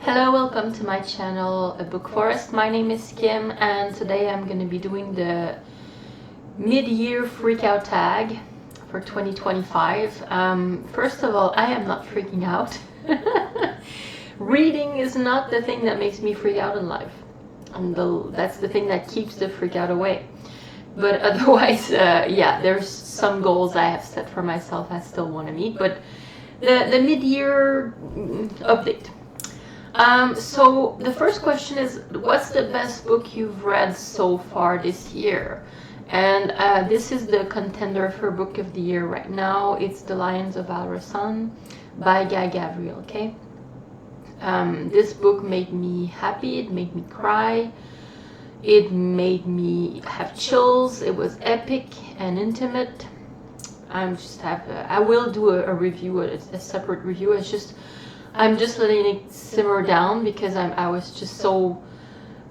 Hello, welcome to my channel, A Book Forest. My name is Kim, and today I'm going to be doing the mid-year freak-out tag for 2025. First of all, I am not freaking out. Reading is not the thing that makes me freak out in life. And that's the thing that keeps the freak out away. But otherwise, yeah, there's some goals I have set for myself I still want to meet. But the mid-year update. So the first question is, what's the best book you've read so far this year? And this is the contender for Book of the Year right now. It's The Lions of Al-Rassan by Guy Gavriel, okay? This book made me happy, it made me cry, it made me have chills, it was epic and intimate. I will do a review, a separate review. I'm just letting it simmer down because I was just so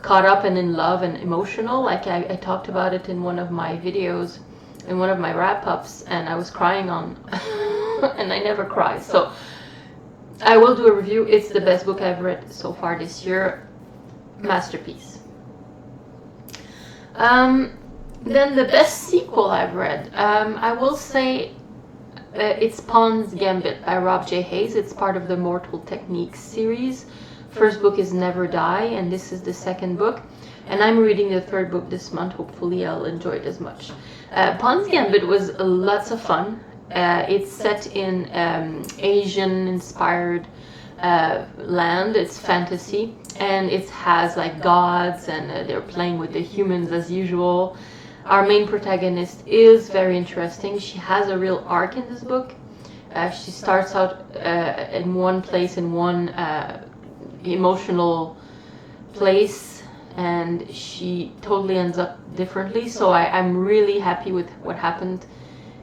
caught up and in love and emotional. Like I talked about it in one of my videos, in one of my wrap-ups, and I was crying on, and I never cry. So I will do a review. It's the best book I've read so far this year. Masterpiece. Then the best sequel I've read, I will say it's Pawn's Gambit by Rob J. Hayes. It's part of the Mortal Techniques series. First book is Never Die, and this is the second book. And I'm reading the third book this month. Hopefully I'll enjoy it as much. Pawn's Gambit was lots of fun. It's set in Asian-inspired land. It's fantasy, and it has like gods, and they're playing with the humans as usual. Our main protagonist is very interesting. She has a real arc in this book. She starts out in one place, in one emotional place, and she totally ends up differently. So I'm really happy with what happened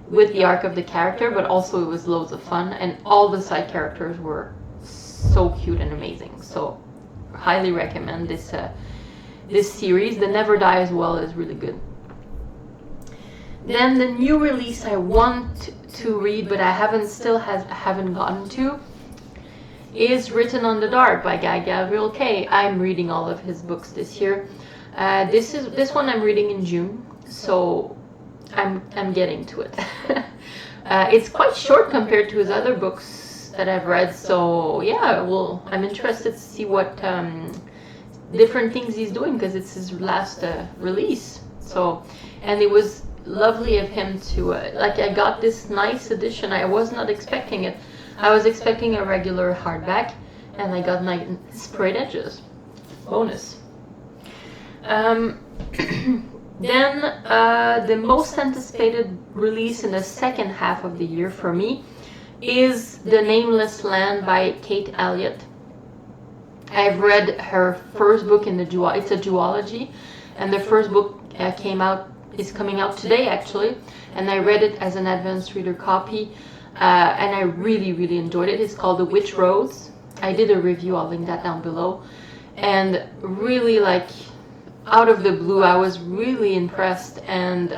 with the arc of the character, but also it was loads of fun, and all the side characters were so cute and amazing. So highly recommend this series. The Never Die as well is really good. Then the new release I want to read, but I haven't gotten to, is Written on the Dark by Guy Gavriel. I'm reading all of his books this year. This one I'm reading in June, so I'm getting to it. It's quite short compared to his other books that I've read, so yeah, well, I'm interested to see what different things he's doing, because it's his last release. So, and it was lovely of him to like, I got this nice edition. I was not expecting it. I was expecting a regular hardback, and I got my sprayed edges. Bonus. Then the most anticipated release in the second half of the year for me is The Nameless Land by Kate Elliott. I've read her first book in it's a duology, and the first book is coming out today actually, and I read it as an advanced reader copy, and I really, really enjoyed it. It's called The Witch Rose. I did a review, I'll link that down below, and really, like, out of the blue, I was really impressed and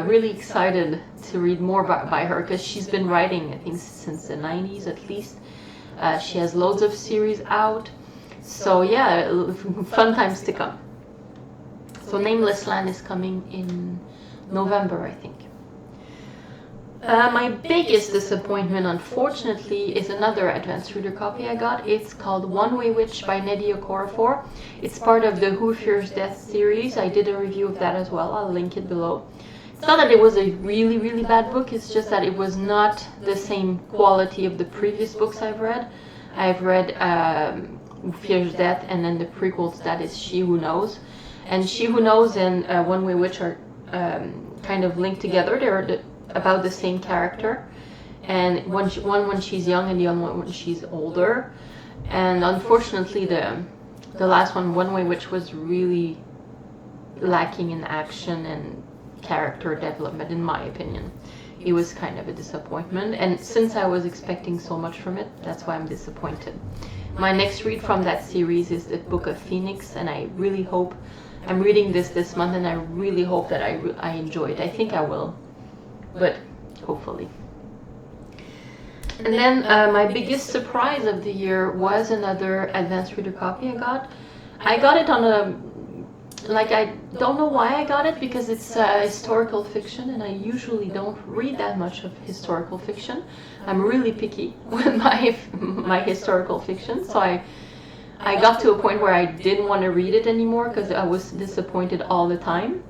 really excited to read more by her, because she's been writing, I think, since the 90s at least. She has loads of series out, so yeah, fun times to come. So Nameless Land is coming in November, I think. My biggest disappointment, unfortunately, is another advanced reader copy I got. It's called One Way Witch by Nnedi Okorafor. It's part of the Who Fears Death series. I did a review of that as well. I'll link it below. It's not that it was a really, really bad book. It's just that it was not the same quality of the previous books I've read. I've read Who Fears Death, and then the prequel to that is She Who Knows. And She Who Knows and One Way Witch are kind of linked together. They're about the same character, and one when she's young and the other one when she's older. And unfortunately, the last one, One Way Witch, was really lacking in action and character development, in my opinion. It was kind of a disappointment, and since I was expecting so much from it, that's why I'm disappointed. My next read from that series is the Book of Phoenix, and I really hope, I'm reading this month, and I really hope that I enjoy it. I think I will, but hopefully. And then my biggest surprise of the year was another advanced reader copy I got. I got it on a, like, I don't know why I got it, because it's historical fiction, and I usually don't read that much of historical fiction. I'm really picky with my historical fiction, so I got to a point where I didn't want to read it anymore because I was disappointed all the time.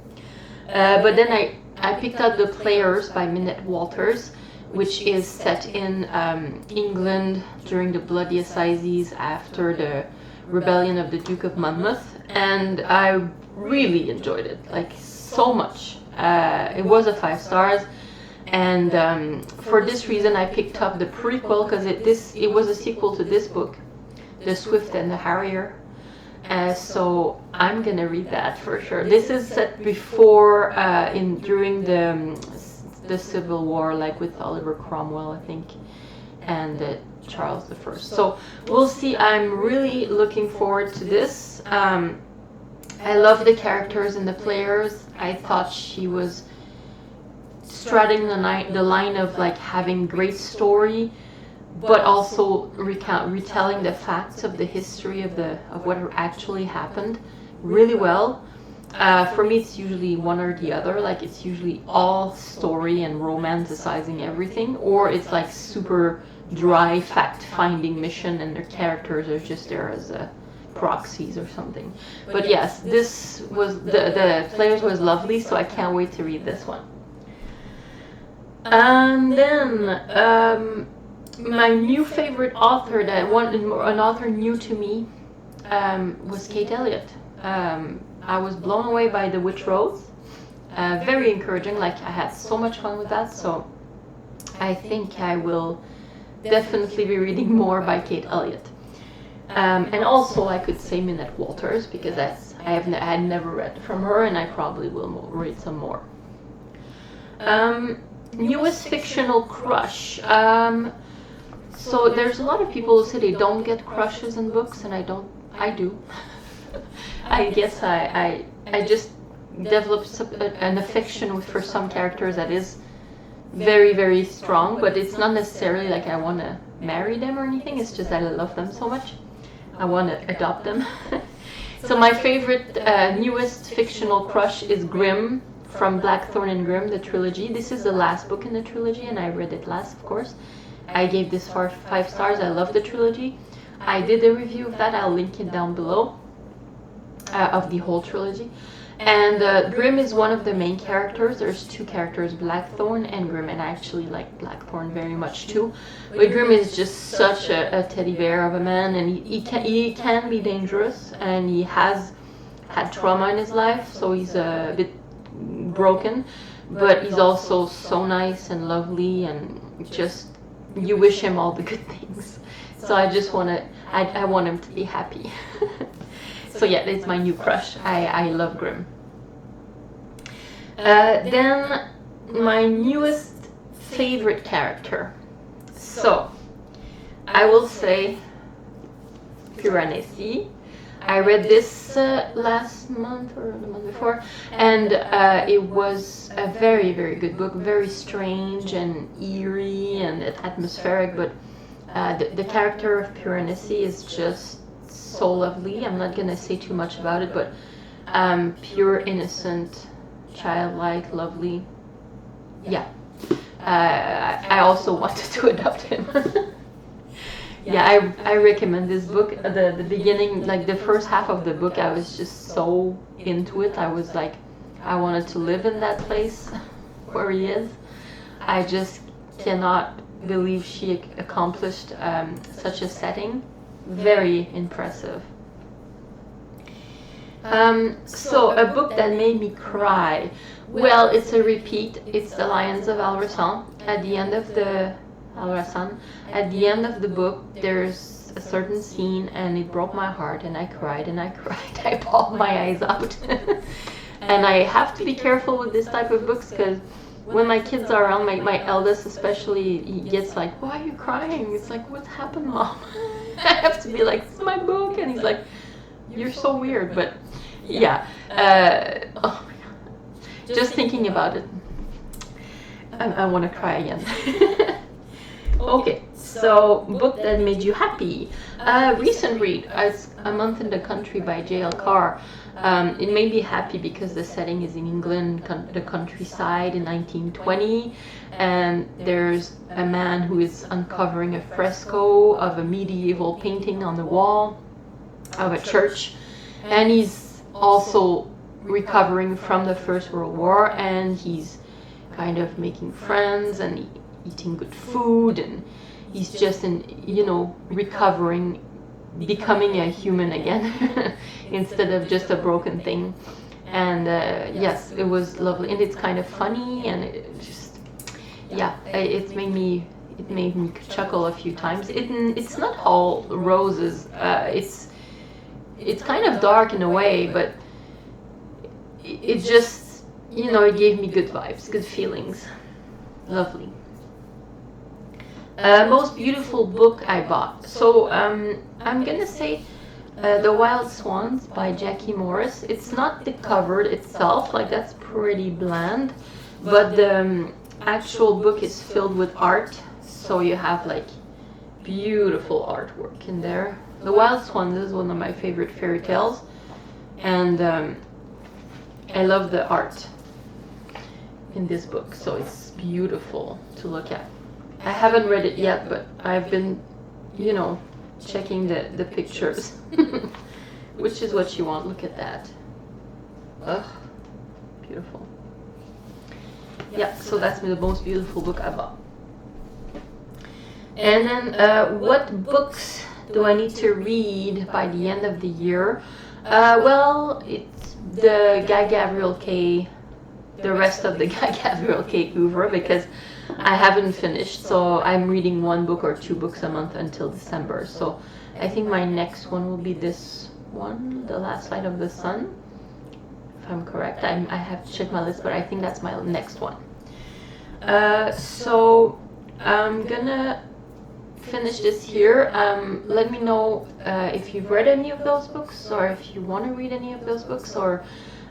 But then I picked up The Players by Minette Walters, which is set in England during the Bloody Assizes after the rebellion of the Duke of Monmouth, and I really enjoyed it, like, so much. It was a 5 stars, and for this reason I picked up the prequel, because it was a sequel to this book, The Swift and the Harrier. So I'm gonna read that for sure. This is set before, during the Civil War, like with Oliver Cromwell, I think, and Charles I. So we'll see. I'm really looking forward to this. I love the characters and the players. I thought she was straddling the line of like having great story, but also retelling the facts of the history of what actually happened really well. For me, it's usually one or the other. Like, it's usually all story and romanticizing everything, or it's like super dry fact-finding mission, and their characters are just there as proxies or something. But yes, this was the Players was lovely, so I can't wait to read this one. And then my new favorite author, an author new to me, was Kate Elliott. I was blown away by The Witch Rose. Very encouraging. Like, I had so much fun with that, so I think I will definitely be reading more by Kate Elliott. And also I could say Minette Walters, because I had never read from her, and I probably will read some more. Newest fictional crush. So there's a lot of people who say they don't get crushes in books, and I do. I guess I just developed an affection for some characters that is very, very strong, but it's not necessarily like I want to marry them or anything. It's just that I love them so much. I want to adopt them. So my favorite newest fictional crush is Grimm from Blackthorn and Grimm, the trilogy. This is the last book in the trilogy, and I read it last, of course. I gave this 5 stars. I love the trilogy. I did a review of that. I'll link it down below, of the whole trilogy. And Grimm is one of the main characters. There's 2 characters, Blackthorn and Grimm, and I actually like Blackthorn very much too. But Grimm is just such a teddy bear of a man, and he can be dangerous, and he has had trauma in his life, so he's a bit broken, but he's also so nice and lovely, and just, you wish him all the good things. So I just want him to be happy. So yeah, it's my new crush. I love Grimm. Then my newest favorite character. So I will say Piranesi. I read this last month or the month before, and it was a very, very good book. Very strange and eerie and atmospheric, but the character of Piranesi is just so lovely. I'm not gonna say too much about it, but pure, innocent, childlike, lovely. Yeah. I also wanted to adopt him. Yeah, I recommend this book. The beginning, like the first half of the book, I was just so into it. I was like, I wanted to live in that place where he is. I just cannot believe she accomplished such a setting. Very impressive. So a book that made me cry. Well, it's a repeat. It's The Lions of Alrasan. At the end of the book, there's a certain scene, and it broke my heart, and I cried and I cried. I bawled my eyes out. And I have to be careful with this type of books, because when my kids are around, my eldest especially, he gets like, why are you crying? It's like, what happened, Mom? I have to be like, it's my book. And he's like, you're so weird. But yeah, oh my God. Just thinking about it, I want to cry again. Okay, So, book that made you happy. Recent read, A Month in the Country by J.L. Carr. It made me happy because the setting is in England, the countryside in 1920, and there's a man who is uncovering a fresco of a medieval painting on the wall of a church, and he's also recovering from the First World War, and he's kind of making friends and eating good food, and he's just recovering, becoming a human again instead of just a broken thing. And yes, it was lovely, and it's kind of funny, and it just, yeah, it made me chuckle a few times. It's not all roses. It's kind of dark in a way, but it just, it gave me good vibes, good feelings. Lovely. Most beautiful book I bought. So I'm gonna say The Wild Swans by Jackie Morris. It's not the cover itself, like that's pretty bland, but the actual book is filled with art, so you have like beautiful artwork in there. The Wild Swans is one of my favorite fairy tales, and I love the art in this book, so it's beautiful to look at. I haven't read it yet, but I've been, checking the pictures, which is what you want. Look at that. Ugh, beautiful. Yeah, so that's the most beautiful book I bought. And then what books do I need to read by the end of the year? Well, it's the Guy Gabriel Kay, the rest of the Guy Gabriel Kay oeuvre, because I haven't finished, so I'm reading 1 book or 2 books a month until December. So I think my next one will be this one, The Last Light of the Sun, if I'm correct. I have to check my list, but I think that's my next one. So I'm gonna finish this here. Let me know if you've read any of those books, or if you want to read any of those books, or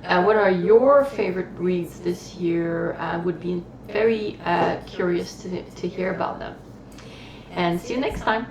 what are your favorite reads this year. I would be very curious to hear about them. And see you next time.